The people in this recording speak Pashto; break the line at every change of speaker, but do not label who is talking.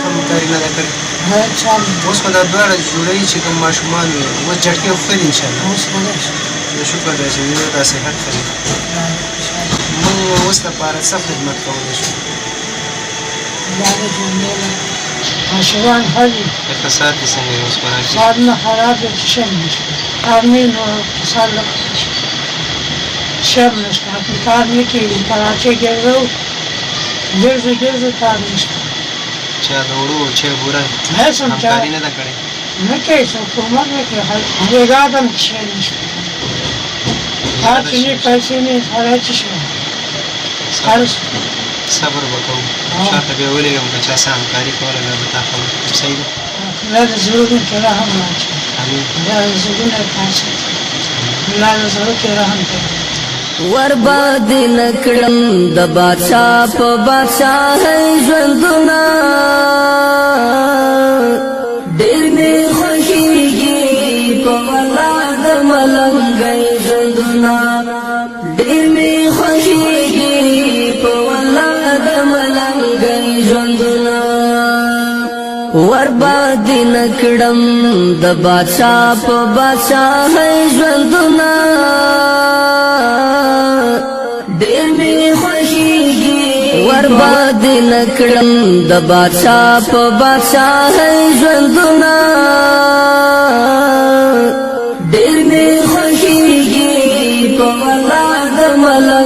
همکاري نه ده کړې
چا
اوس خو دا دواړه جوړوي چې کوم ماشومان وي اوس جټکې خو ښه دي انشاءالله
اوس خدای شي
نو شکر دی چې وینو دا صحت ښه دی موږ اوس لپاره څه خدمت کولی شو
دا د جملې نه ماشومان ښه دي
اقتصاد دې څنګه دی اوس په راکې
اقتصاد نه خراب دی چې شم نشته کار نه نو اقتصاد لکه شم نشته کار نه کېږي کراچۍ ګرځو ګرځو کار نشته
چا د وړو چای بوره
هېڅ هم چا
همکاري نه ده کړې
نه کوي څوک حکومت نه کوي بېګاد هم شی نشته کار چې نه پیسې نه سړی څه شی
صبر به کوو شاته بیا ولېږم که چا څه همکاري کوله بیا به تا خبر کوم صحیح ده
الله د زړونو کې رحم واچوي
امین
الله د زړونو یې پاک ساتي الله د زړه کې رحم کوي
ورباد نکړم د بادشاہ په بادشاہۍ ژوندونه ډېر مې خوښېږي په ولا د ملنګۍ ژوندونه ډېر مې خوښېږي په ولا د ملنګۍ ژوندونه ورباد نکړم د بادشاہ په بادشاہۍ ژوندونه ډېر مې خوښېږي ورباد نکړم د بادشاہ په بادشاہۍ ژوندونه ډېر مې خوښېږي په ولا د ملنګۍ